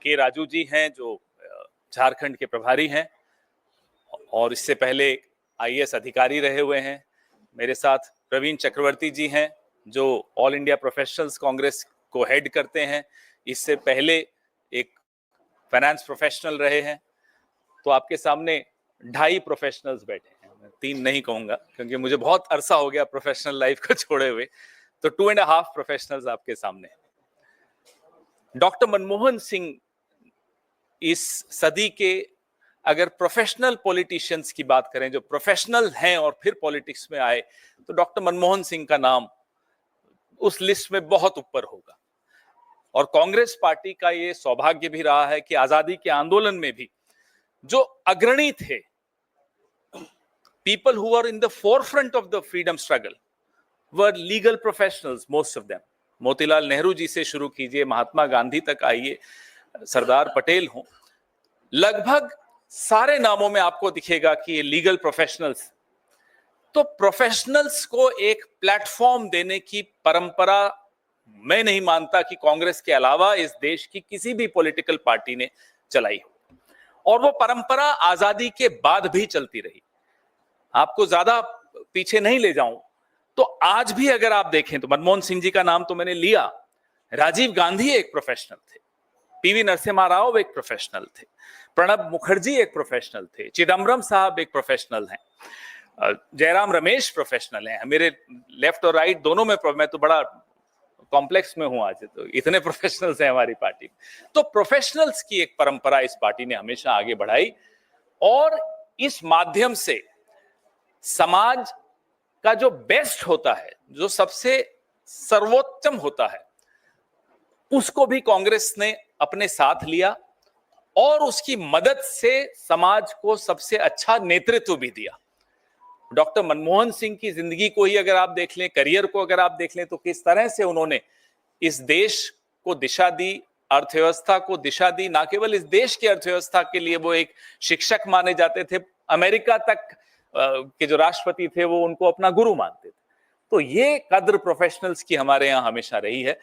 के राजू जी हैं जो झारखंड के प्रभारी हैं और इससे पहले आईएएस अधिकारी रहे हुए हैं। मेरे साथ प्रवीण चक्रवर्ती जी हैं जो ऑल इंडिया प्रोफेशनल्स कांग्रेस को हेड करते हैं। इससे पहले एक फाइनेंस प्रोफेशनल रहे हैं। तो आपके सामने 2.5 प्रोफेशनल्स बैठे हैं। मैं 3 नहीं कहूंगा क्योंकि मुझे बहुत अरसा हो गया प्रोफेशनल लाइफ को छोड़े हुए। तो 2.5 प्रोफेशनल्स आपके सामने। डॉक्टर मनमोहन सिंह इस सदी के अगर प्रोफेशनल पॉलिटिशियंस की बात करें, जो प्रोफेशनल हैं और फिर पॉलिटिक्स में आए, तो डॉक्टर मनमोहन सिंह का नाम उस लिस्ट में बहुत ऊपर होगा। और कांग्रेस पार्टी का ये सौभाग्य भी रहा है कि आजादी के आंदोलन में भी जो अग्रणी थे, people who are in the forefront of the freedom struggle were legal professionals, most of them. Motilal Nehru ji से शुरू कीजिए, महात्मा गांधी तक आइए, सरदार पटेल हों, लगभग सारे नामों में आपको दिखेगा कि ये लीगल प्रोफेशनल्स। तो प्रोफेशनल्स को एक प्लेटफॉर्म देने की परंपरा मैं नहीं मानता कि कांग्रेस के अलावा इस देश की किसी भी पॉलिटिकल पार्टी ने चलाई हो। और वो परंपरा आजादी के बाद भी चलती रही। आपको ज्यादा पीछे नहीं ले जाऊं तो आज भी अगर आप देखें तो मनमोहन सिंह जी का नाम तो मैंने लिया, राजीव गांधी एक प्रोफेशनल थे, पीवी नरसिम्हा राव एक प्रोफेशनल थे, प्रणब मुखर्जी एक प्रोफेशनल थे, चिदम्बरम साहब एक प्रोफेशनल हैं, जयराम रमेश प्रोफेशनल हैं। मेरे लेफ्ट और राइट दोनों में मैं तो बड़ा कॉम्प्लेक्स में हूं आज, तो इतने प्रोफेशनल्स हैं हमारी पार्टी में। तो प्रोफेशनल्स की एक परंपरा इस पार्टी ने हमेशा आगे बढ़ाई और इस माध्यम से समाज का जो बेस्ट होता है, जो सबसे सर्वोत्तम होता है, उसको भी कांग्रेस ने अपने साथ लिया और उसकी मदद से समाज को सबसे अच्छा नेतृत्व भी दिया। डॉक्टर मनमोहन सिंह की जिंदगी को ही अगर आप देख लें, करियर को अगर आप देख लें, तो किस तरह से उन्होंने इस देश को दिशा दी, अर्थव्यवस्था को दिशा दी। ना केवल इस देश की अर्थव्यवस्था के लिए वो एक शिक्षक माने जाते थे, अमेरिका तक के जो राष्ट्रपति थे वो उनको अपना गुरु मानते थे। तो ये कद्र प्रोफेशनल्स की हमारे यहाँ हमेशा रही है।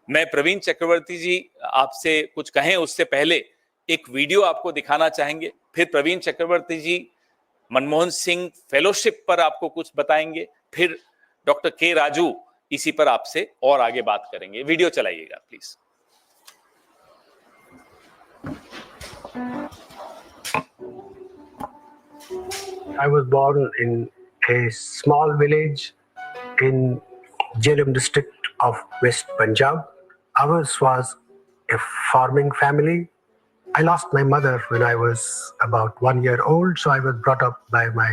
मैं प्रवीण चक्रवर्ती जी आपसे कुछ कहें उससे पहले एक वीडियो आपको दिखाना चाहेंगे, फिर प्रवीण चक्रवर्ती जी मनमोहन सिंह फेलोशिप पर आपको कुछ बताएंगे, फिर डॉक्टर के राजू इसी पर आपसे और आगे बात करेंगे। वीडियो चलाइएगा please. I was born in a small village in Jhelum district of West Punjab. Ours was a farming family. I lost my mother when I was about 1 year old, so I was brought up by my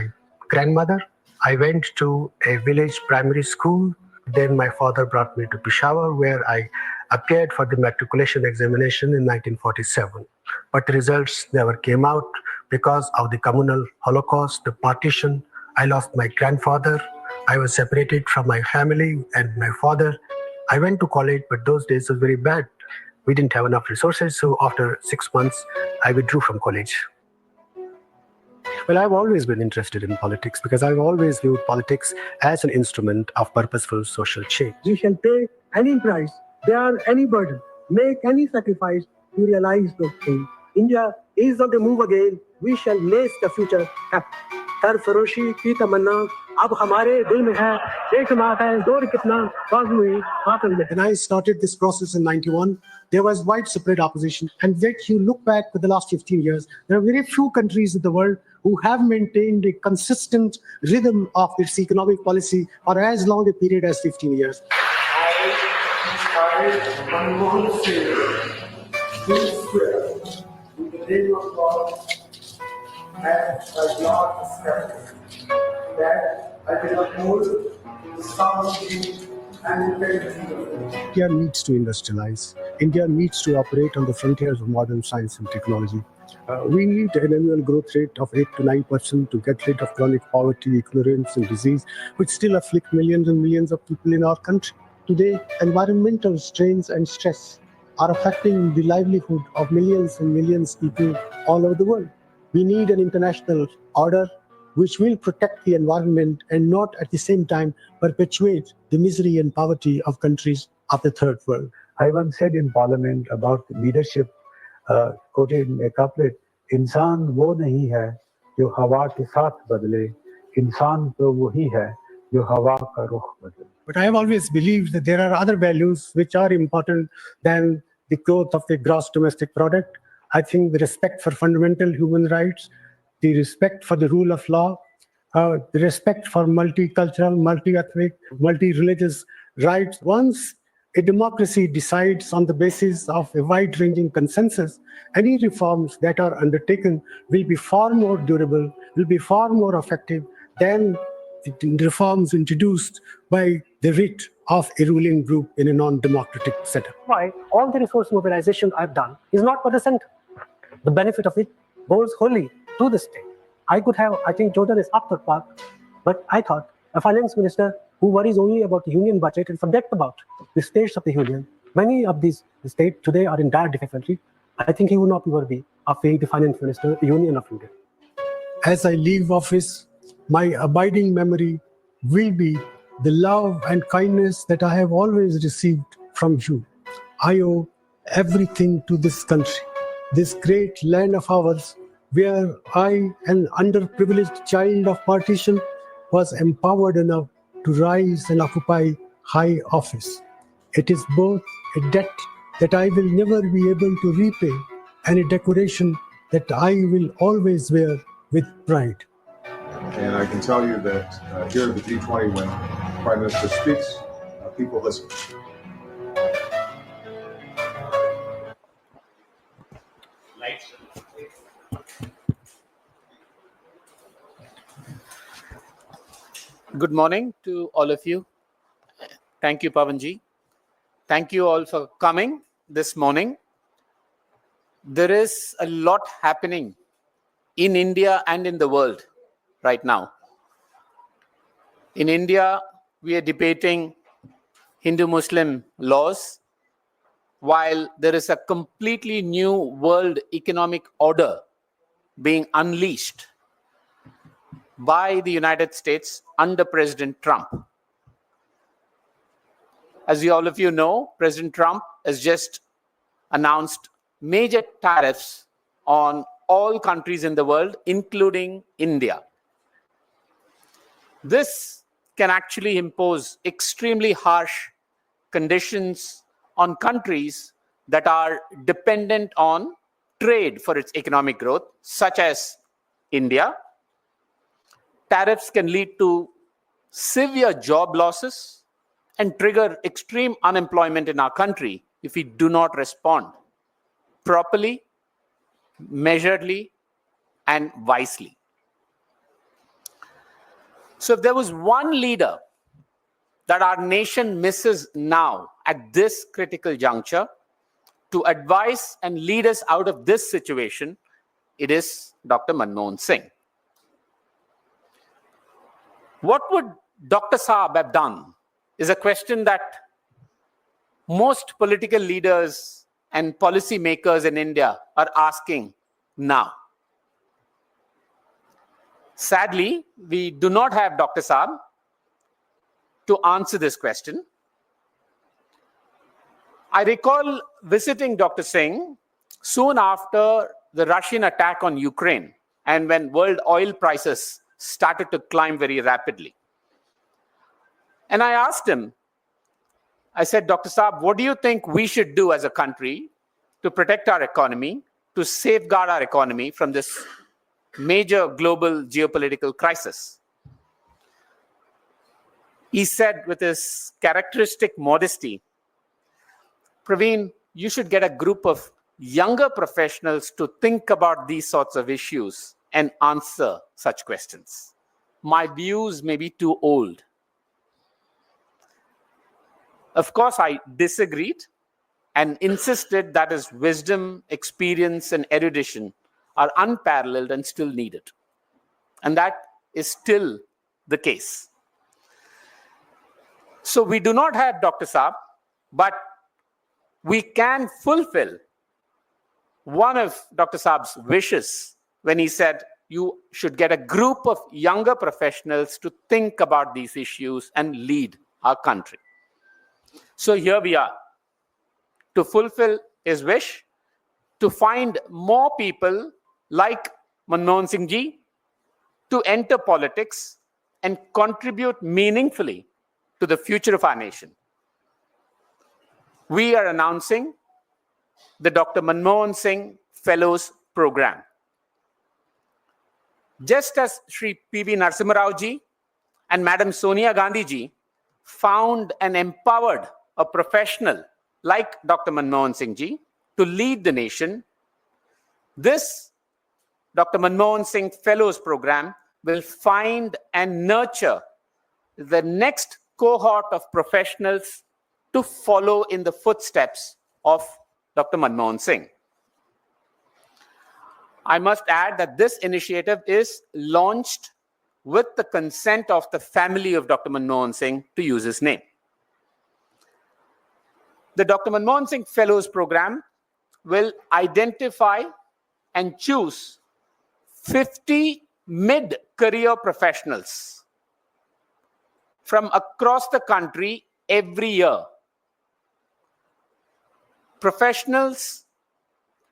grandmother. I went to a village primary school. Then my father brought me to Peshawar, where I appeared for the matriculation examination in 1947. But the results never came out because of the communal holocaust, the partition. I lost my grandfather. I was separated from my family and my father. I went to college, but those days were very bad. We didn't have enough resources, so after 6 months, I withdrew from college. Well, I've always been interested in politics because I've always viewed politics as an instrument of purposeful social change. We shall pay any price, bear any burden, make any sacrifice to realize those things. India is on the move again. We shall lace the future happy. सरफरोशी की तमन्ना अब हमारे दिल में है, एक माह है दौर कितना बाजू हुई बातल में. When I started this process in 91, there was widespread opposition. And yet you look back for the last 15 years, there are very few countries in the world who have maintained a consistent rhythm of its economic policy for as long a period as 15 years. I, Manmohan Singh, do swear in the name of God and by God established that I will uphold the sovereignty and independence of India. India needs to industrialize. India needs to operate on the frontiers of modern science and technology. We need an annual growth rate of 8 to 9% to get rid of chronic poverty, ignorance, and disease, which still afflict millions and millions of people in our country. Today, environmental strains and stress are affecting the livelihood of millions and millions of people all over the world. We need an international order which will protect the environment and not at the same time perpetuate the misery and poverty of countries of the third world. I once said in Parliament about leadership, quoted in a couplet, इंसान वो नहीं है जो हवा के साथ बदले, इंसान तो वही है जो हवा का रुख बदले. But I have always believed that there are other values which are important than the growth of the gross domestic product. I think the respect for fundamental human rights, the respect for the rule of law, the respect for multicultural, multi-ethnic, multi-religious rights. Once a democracy decides on the basis of a wide-ranging consensus, any reforms that are undertaken will be far more durable, will be far more effective than the reforms introduced by the writ of a ruling group in a non-democratic setup. Why all the resource mobilization I've done is not for the center. The benefit of it goes wholly to the state. I could have, I think Jordan is up the park, but I thought a finance minister who worries only about the union budget and forget about the states of the union. Many of these states today are in dire difficulty. I think he would not be worthy of being the finance minister of the Union of India. As I leave office, my abiding memory will be the love and kindness that I have always received from you. I owe everything to this country, this great land of ours, where I, an underprivileged child of partition, was empowered enough to rise and occupy high office. It is both a debt that I will never be able to repay and a decoration that I will always wear with pride. And I can tell you that here at the G20, when the Prime Minister speaks, people listen. Good morning to all of you. Thank you, Pawan. Thank you all for coming this morning. There is a lot happening in India and in the world right now. In India, we are debating Hindu-Muslim laws, while there is a completely new world economic order being unleashed by the United States under President Trump. As all of you know, President Trump has just announced major tariffs on all countries in the world, including India. This can actually impose extremely harsh conditions on countries that are dependent on trade for its economic growth, such as India. Tariffs can lead to severe job losses and trigger extreme unemployment in our country if we do not respond properly, measuredly, and wisely. So if there was one leader that our nation misses now at this critical juncture to advise and lead us out of this situation, it is Dr. Manmohan Singh. What would Dr. Saab have done is a question that most political leaders and policy makers in India are asking now. Sadly, we do not have Dr. Saab to answer this question. I recall visiting Dr. Singh soon after the Russian attack on Ukraine and when world oil prices started to climb very rapidly. And I asked him, I said, Dr. Saab, what do you think we should do as a country to protect our economy, to safeguard our economy from this major global geopolitical crisis? He said with his characteristic modesty, Praveen, you should get a group of younger professionals to think about these sorts of issues and answer such questions. My views may be too old. Of course, I disagreed and insisted that his wisdom, experience, and erudition are unparalleled and still needed. And that is still the case. So we do not have Dr. Saab, but we can fulfill one of Dr. Saab's wishes when he said, you should get a group of younger professionals to think about these issues and lead our country. So here we are. To fulfill his wish, to find more people like Manmohan Singh ji to enter politics and contribute meaningfully to the future of our nation. We are announcing the Dr. Manmohan Singh Fellows Program. Just as Sri P.V. Narasimha Rao ji and Madam Sonia Gandhi ji found and empowered a professional like Dr. Manmohan Singh ji to lead the nation, this Dr. Manmohan Singh Fellows Program will find and nurture the next cohort of professionals to follow in the footsteps of Dr. Manmohan Singh. I must add that this initiative is launched with the consent of the family of Dr. Manmohan Singh, to use his name. The Dr. Manmohan Singh Fellows Program will identify and choose 50 mid-career professionals from across the country every year. Professionals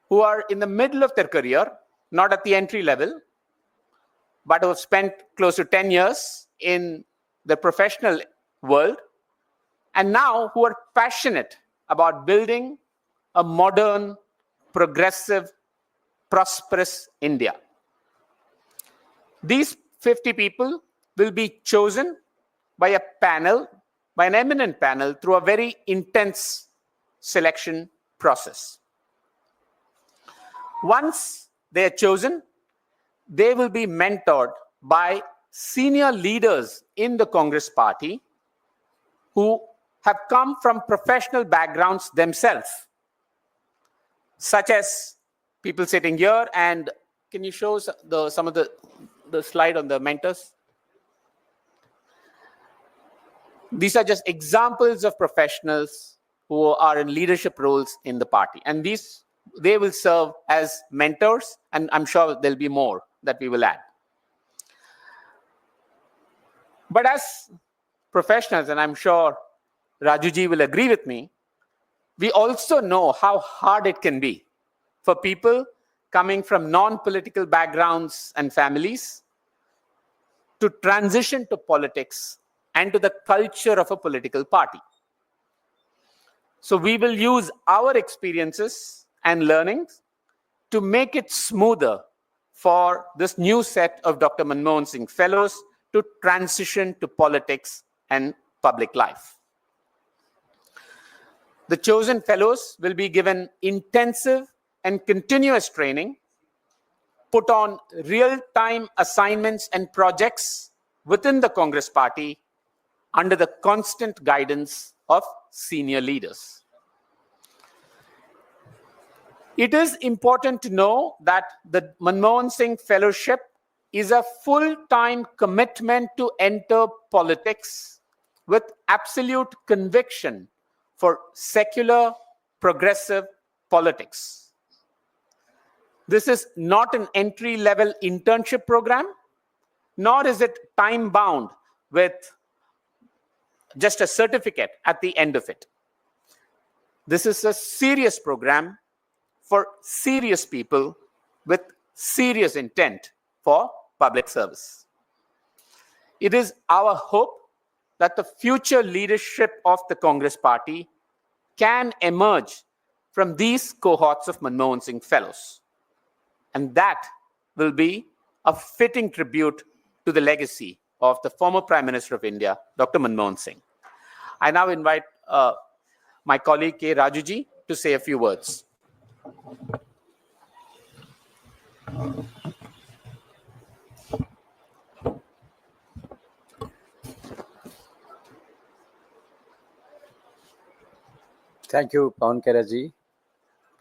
who are in the middle of their career, not at the entry level, but who have spent close to 10 years in the professional world, and now who are passionate about building a modern, progressive, prosperous India. These 50 people will be chosen by a panel, by an eminent panel, through a very intense selection process. Once they are chosen, they will be mentored by senior leaders in the Congress party who have come from professional backgrounds themselves, such as people sitting here. And can you show some of the slide on the mentors? These are just examples of professionals who are in leadership roles in the party. And they will serve as mentors, and I'm sure there'll be more that we will add. But as professionals, and I'm sure Raju ji will agree with me, we also know how hard it can be for people coming from non-political backgrounds and families to transition to politics and to the culture of a political party. So we will use our experiences and learnings to make it smoother for this new set of Dr. Manmohan Singh Fellows to transition to politics and public life. The chosen fellows will be given intensive and continuous training, put on real-time assignments and projects within the Congress party under the constant guidance of senior leaders. It is important to know that the Manmohan Singh Fellowship is a full-time commitment to enter politics with absolute conviction for secular, progressive politics. This is not an entry-level internship program, nor is it time-bound with just a certificate at the end of it. This is a serious program for serious people with serious intent for public service. It is our hope that the future leadership of the Congress party can emerge from these cohorts of Manmohan Singh Fellows. And that will be a fitting tribute to the legacy of the former Prime Minister of India, Dr. Manmohan Singh. I now invite my colleague K. Raju ji to say a few words. Thank you, Pawan ji,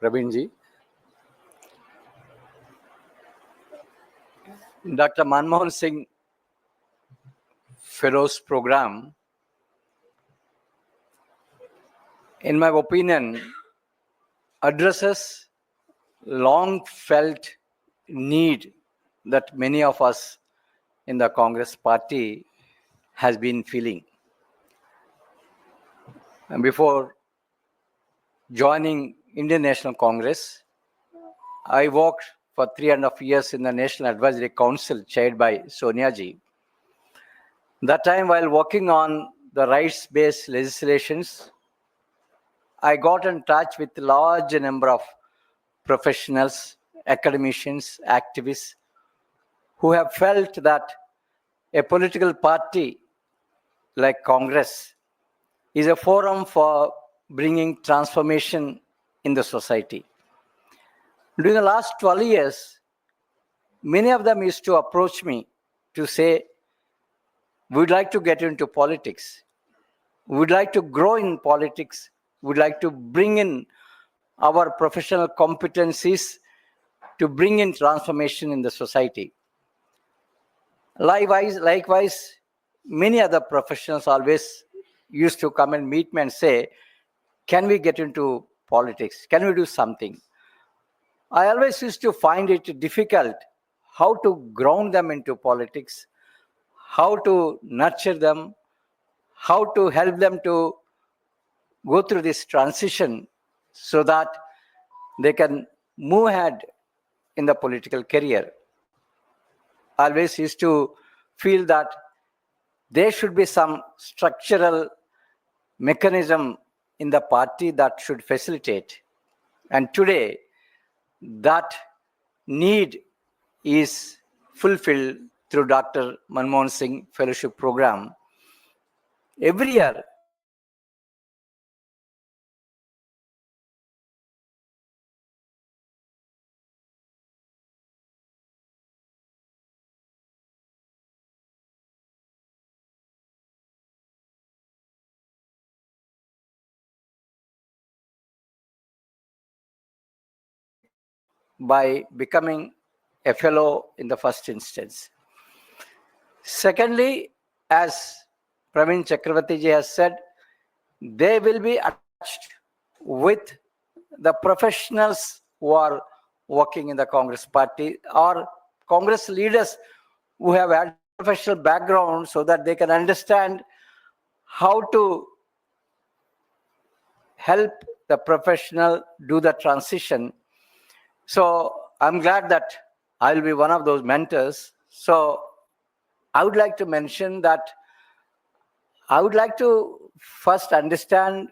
Praveen ji. Dr. Manmohan Singh Fellows Program, in my opinion, addresses long felt need that many of us in the Congress party has been feeling. And before joining Indian National Congress, I worked for 3.5 years in the National Advisory Council chaired by Sonia ji. That time, while working on the rights-based legislations, I got in touch with a large number of professionals, academicians, activists who have felt that a political party like Congress is a forum for bringing transformation in the society. During the last 12 years, many of them used to approach me to say, we'd like to get into politics. We'd like to grow in politics. We'd like to bring in our professional competencies to bring in transformation in the society. Likewise, many other professionals always used to come and meet me and say, can we get into politics? Can we do something? I always used to find it difficult how to ground them into politics, how to nurture them, how to help them to go through this transition so that they can move ahead in the political career. I always used to feel that there should be some structural mechanism in the party that should facilitate. And today, that need is fulfilled through Dr. Manmohan Singh Fellowship Program. Every year, by becoming a fellow in the first instance. Secondly, as Praveen Chakravarty ji has said, they will be attached with the professionals who are working in the Congress party or Congress leaders who have had professional background so that they can understand how to help the professional do the transition. So I'm glad that I'll be one of those mentors. So I would like to mention that I would like to first understand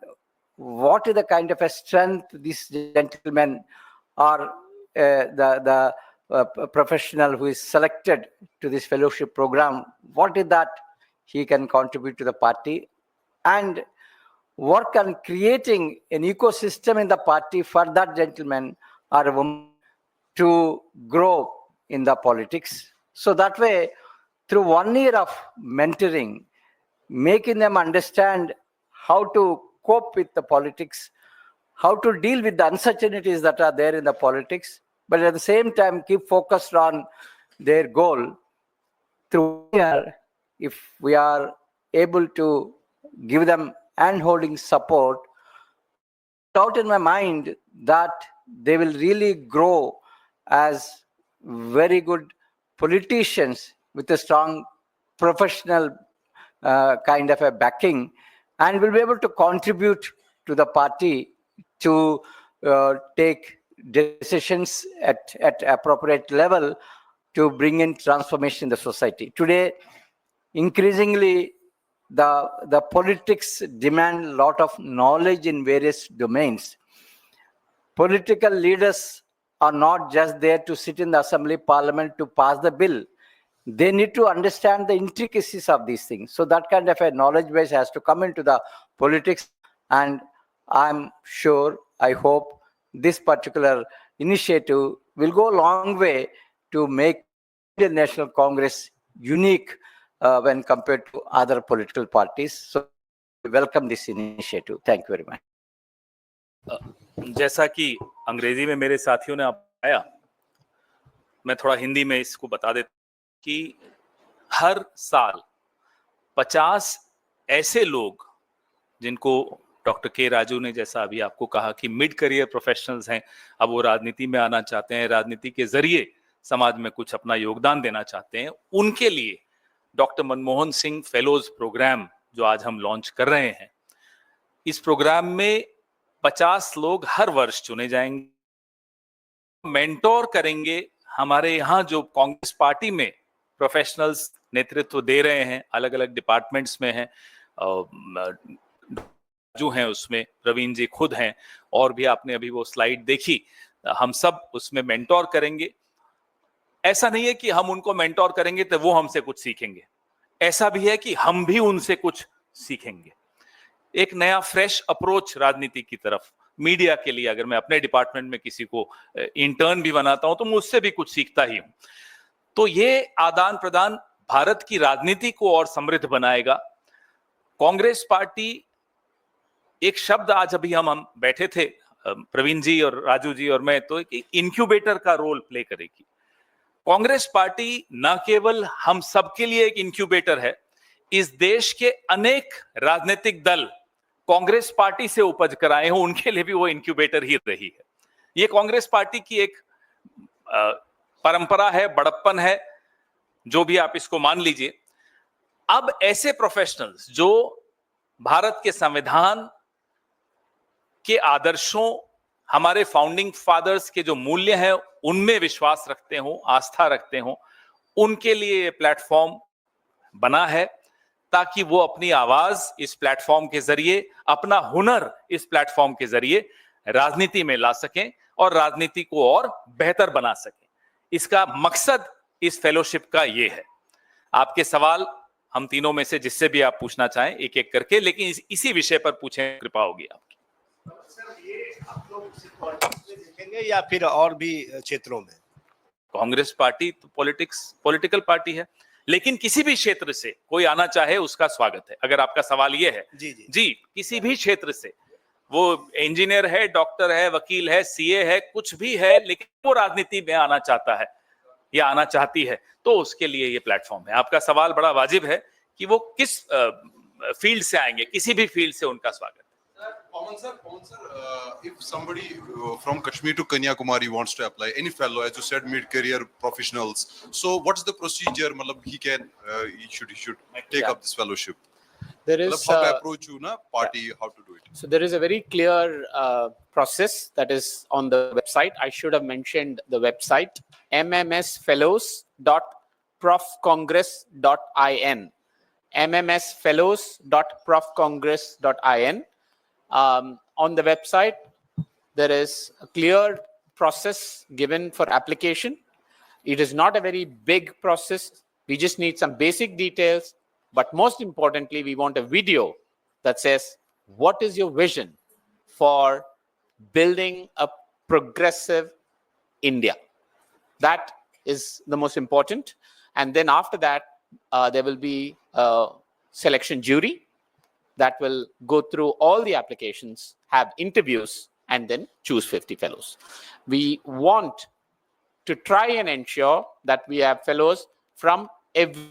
what is the kind of a strength these gentlemen or the professional who is selected to this fellowship program, what is that he can contribute to the party, and work on creating an ecosystem in the party for that gentleman or a woman to grow in the politics. So that way, through 1 year of mentoring, making them understand how to cope with the politics, how to deal with the uncertainties that are there in the politics, but at the same time keep focused on their goal. Through here, if we are able to give them hand-holding support, doubt in my mind that they will really grow as very good politicians with a strong professional kind of a backing, and will be able to contribute to the party to take decisions at appropriate level to bring in transformation in the society. Today, increasingly, the politics demand a lot of knowledge in various domains. Political leaders are not just there to sit in the assembly parliament to pass the bill. They need to understand the intricacies of these things. So that kind of a knowledge base has to come into the politics. And I'm sure, I hope this particular initiative will go a long way to make Indian National Congress unique when compared to other political parties. So we welcome this initiative. Thank you very much. जैसा कि अंग्रेजी में मेरे साथियों ने बताया, मैं थोड़ा हिंदी में इसको बता देता हूं कि हर साल 50 ऐसे लोग जिनको डॉक्टर के राजू ने जैसा अभी आपको कहा कि मिड करियर प्रोफेशनल्स हैं, अब वो राजनीति में आना चाहते हैं, राजनीति के जरिए समाज में कुछ अपना योगदान देना चाहते हैं, उनके लिए doctor Manmohan Singh fellows programme जो आज हम लॉन्च कर रहे हैं, इस प्रोग्राम में 50 लोग हर वर्ष चुने जाएंगे मेंटोर करेंगे। हमारे यहाँ जो कांग्रेस पार्टी में प्रोफेशनल्स नेतृत्व दे रहे हैं, अलग अलग डिपार्टमेंट्स में हैं, राजू हैं उसमें, प्रवीण जी खुद हैं, और भी आपने अभी वो स्लाइड देखी, हम सब उसमें मेंटोर करेंगे। ऐसा नहीं है कि हम उनको मेंटोर करेंगे तो वो हमसे कुछ सीखेंगे, ऐसा भी है कि हम भी उनसे कुछ सीखेंगे। एक नया फ्रेश अप्रोच राजनीति की तरफ। मीडिया के लिए अगर मैं अपने डिपार्टमेंट में किसी को इंटर्न भी बनाता हूं तो मैं उससे भी कुछ सीखता ही हूं। तो ये आदान प्रदान भारत की राजनीति को और समृद्ध बनाएगा। कांग्रेस पार्टी, एक शब्द आज अभी हम बैठे थे, प्रवीण जी और राजू जी और मैं, तो एक इंक्यूबेटर का रोल प्ले करेगी। कांग्रेस पार्टी न केवल हम सबके लिए एक इंक्यूबेटर है, इस देश के अनेक राजनीतिक दल कांग्रेस पार्टी से उपज कर आए हो, उनके लिए भी वो इंक्यूबेटर ही रही है। ये कांग्रेस पार्टी की एक परंपरा है, बड़प्पन है, जो भी आप इसको मान लीजिए। अब ऐसे प्रोफेशनल्स जो भारत के संविधान के आदर्शों, हमारे फाउंडिंग फादर्स के जो मूल्य हैं उनमें विश्वास रखते हो, आस्था रखते हो, उनके लिए ये प्लेटफॉर्म बना है, ताकि वो अपनी आवाज इस प्लेटफॉर्म के जरिए, अपना हुनर इस प्लेटफॉर्म के जरिए राजनीति में ला सकें और राजनीति को और बेहतर बना सकें। इसका मकसद इस फेलोशिप का ये है। आपके सवाल हम तीनों में से जिससे भी आप पूछना चाहें एक एक करके, लेकिन इसी विषय पर पूछें, कृपा होगी आपकी। सर, ये आप लोग पॉलिटिक्स में देखेंगे या फिर और भी क्षेत्रों में? कांग्रेस पार्टी तो पॉलिटिकल पार्टी है, लेकिन किसी भी क्षेत्र से कोई आना चाहे उसका स्वागत है। अगर आपका सवाल ये है, जी किसी भी क्षेत्र से, वो इंजीनियर है, डॉक्टर है, वकील है, सीए है, कुछ भी है, लेकिन वो राजनीति में आना चाहता है या आना चाहती है, तो उसके लिए ये प्लेटफॉर्म है। आपका सवाल बड़ा वाजिब है कि वो किस फील्ड से आएंगे, किसी भी फील्ड से उनका स्वागत है। Pawan sir, if somebody from Kashmir to Kanyakumari wants to apply, any fellow, as you said, mid-career professionals, so what's the procedure? Matlab, he should take up this fellowship. There is how to approach you, na party, how to do it. So there is a very clear process that is on the website. I should have mentioned the website, mmsfellows.profcongress.in, mmsfellows.profcongress.in. On the website, there is a clear process given for application. It is not a very big process. We just need some basic details. But most importantly, we want a video that says, what is your vision for building a progressive India? That is the most important. And then after that, there will be a selection jury that will go through all the applications, have interviews, and then choose 50 fellows. We want to try and ensure that we have fellows from every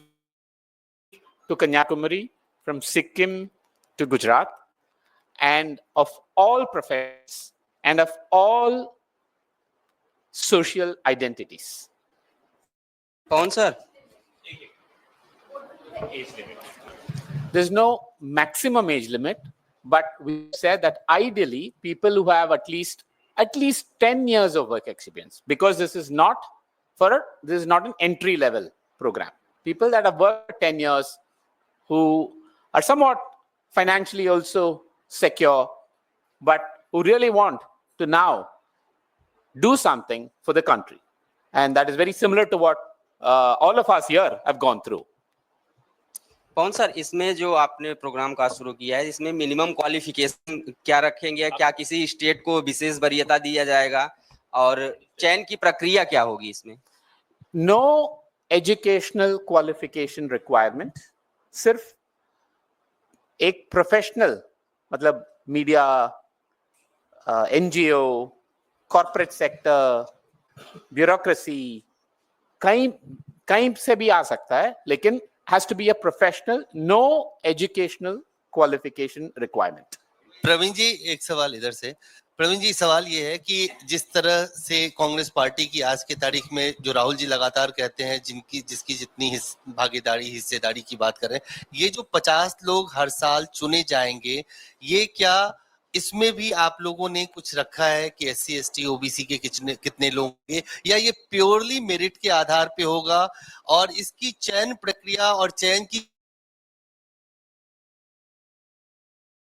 to Kanyakumari, from Sikkim to Gujarat, and of all professions and of all social identities. Pawan sir, there's no maximum age limit, but we said that ideally people who have at least 10 years of work experience, because this is not an entry level program. People that have worked for 10 years, who are somewhat financially also secure, but who really want to now do something for the country. And that is very similar to what all of us here have gone through. Pawan sir, इसमें जो आपने programme का शुरू किया है, इसमें minimum qualification क्या रखेंगे? क्या किसी स्टेट को विशेष वरीयता दिया जाएगा और चयन की प्रक्रिया क्या होगी इसमें? No educational qualification requirement. सिर्फ एक प्रोफेशनल, मतलब media, NGO, corporate sector, bureaucracy, कहीं से भी आ सकता है, लेकिन has to be a professional, no educational qualification requirement. Praveen जी, एक सवाल इधर से। प्रवीण जी, सवाल ये है कि जिस तरह से कांग्रेस पार्टी की आज के तारीख में, जो राहुल जी लगातार कहते हैं, जिसकी जितनी भागीदारी, हिस्सेदारी की बात कर रहे हैं, ये जो 50 लोग हर साल चुने जाएंगे, ये क्या इसमें भी आप लोगों ने कुछ रखा है कि SC ST OBC के कितने लोग होंगे, या ये प्योरली मेरिट के आधार पे होगा? और इसकी चयन प्रक्रिया और चयन की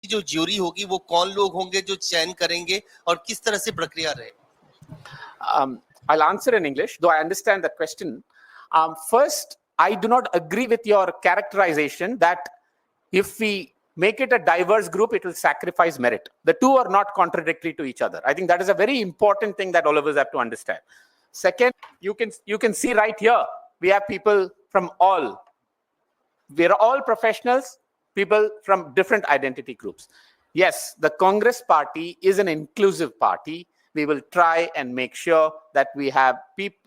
जो ज्यूरी होगी वो कौन लोग होंगे जो चयन करेंगे, और किस तरह से प्रक्रिया रहे? I'll answer in English, though I understand the question. First, I do not agree with your characterization that if we make it a diverse group, it will sacrifice merit. The two are not contradictory to each other. I think that is a very important thing that all of us have to understand. Second, you can see right here, we have people from all. We are all professionals, people from different identity groups. Yes, the Congress party is an inclusive party. We will try and make sure that we have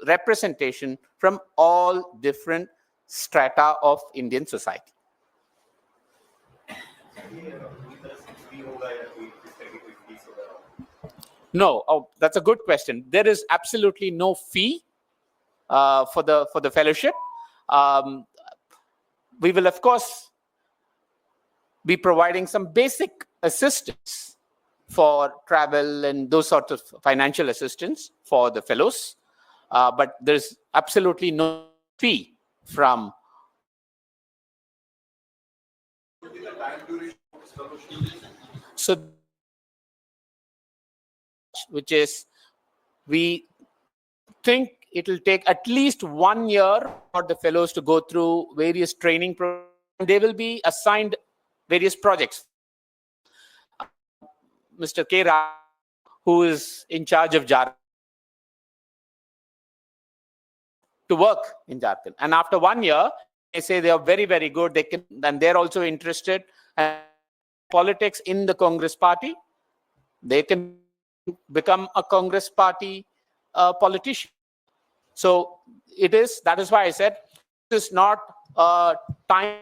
representation from all different strata of Indian society. No, that's a good question. There is absolutely no fee for the fellowship. We will, of course, be providing some basic assistance for travel and those sorts of financial assistance for the fellows. But there's absolutely no fee from. So, which is, we think it will take at least 1 year for the fellows to go through various training programs. They will be assigned various projects. Mr. K. Raju, who is in charge of Jharkhand, to work in Jharkhand. And after 1 year, they say they are very, very good. They can, and they're also interested in politics in the Congress party. They can become a Congress party politician. So that is why I said this is not a time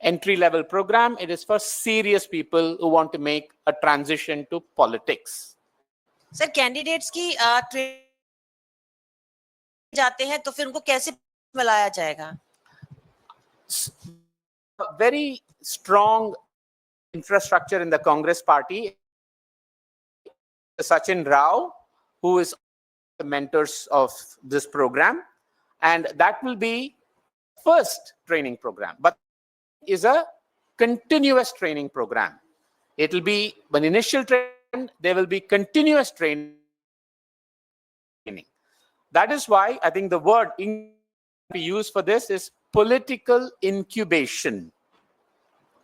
entry-level program. It is for serious people who want to make a transition to politics. Sir, candidates की जाते हैं तो फिर उनको कैसे बुलाया जाएगा? Very strong infrastructure in the Congress party. Sachin Rao, who is the mentors of this program, and that will be first training program, but is a continuous training program. It will be an initial training, there will be continuous training. That is why I think the word we use for this is political incubation.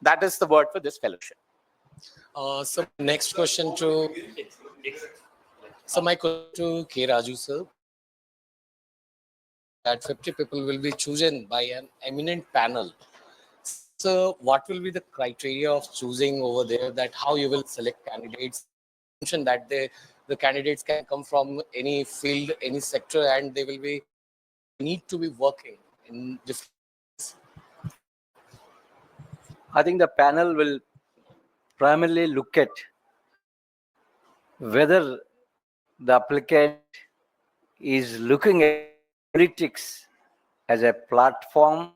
That is the word for this fellowship. So next question to my question to K. Raju sir. That 50 people will be chosen by an eminent panel. So what will be the criteria of choosing over there, that how you will select candidates? You mentioned that the candidates can come from any field, any sector, and they will need to be working in different. I think the panel will primarily look at whether the applicant is looking at politics as a platform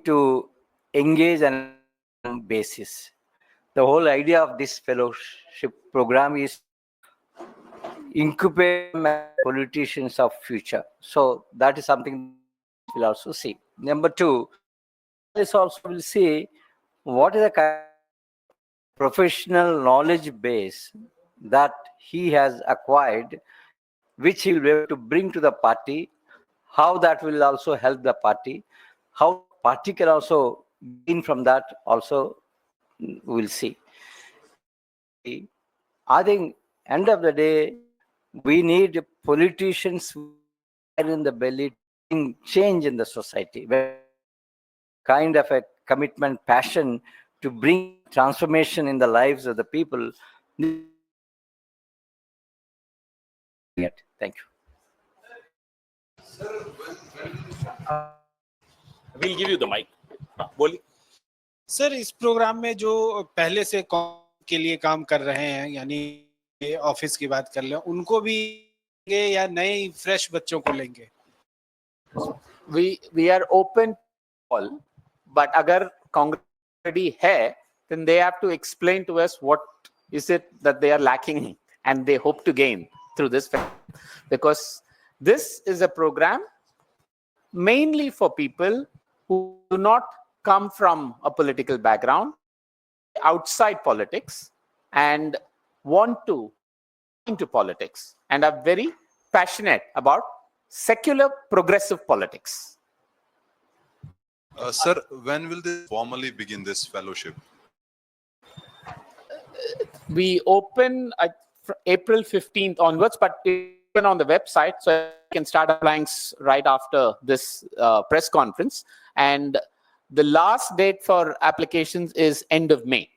to engage on a basis. The whole idea of this fellowship program is incubate politicians of future. So that is something we'll also see. Number two, this also will see what is the kind of professional knowledge base that he has acquired, which he will be able to bring to the party, how that will also help the party, how party can also gain from that also we'll see. I think end of the day, we need politicians who are in the belly to change in the society. Kind of a commitment, passion to bring transformation in the lives of the people. Thank you. We'll give you the mic. बोलिए. Sir, इस programme में जो पहले से के लिए काम कर रहे हैं, यानी ऑफिस की बात कर लें, उनको भी लेंगे या नए फ्रेश बच्चों को लेंगे? We are open to all, but अगर कांग्रेस रेडी है then they have to explain to us what is it that they are lacking and they hope to gain through this, because this is a program mainly for people who do not come from a political background, outside politics, and want to into politics and are very passionate about secular progressive politics. Sir, when will this formally begin, this fellowship? We open April 15th onwards, but it's open on the website, so you can start applying right after this press conference. And the last date for applications is end of May.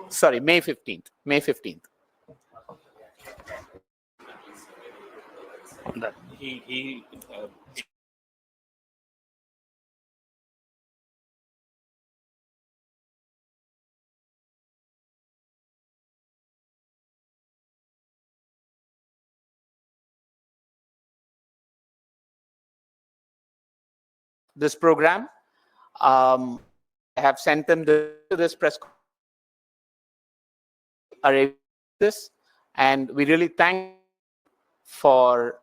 Sorry, May 15th. May 15th. This program, I have sent them this press this, and we really thank for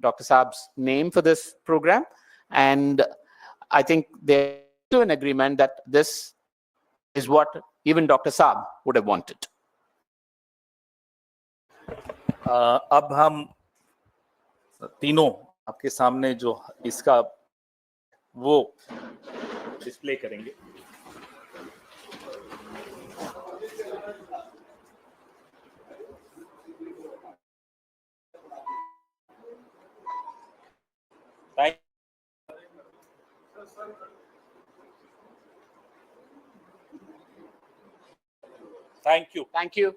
Dr. Saab's name for this program, and I think they're to an agreement that this is what even Dr. Saab would have wanted. अब हम तीनों आपके सामने जो इसका वो display करेंगे. Thank you. Thank you.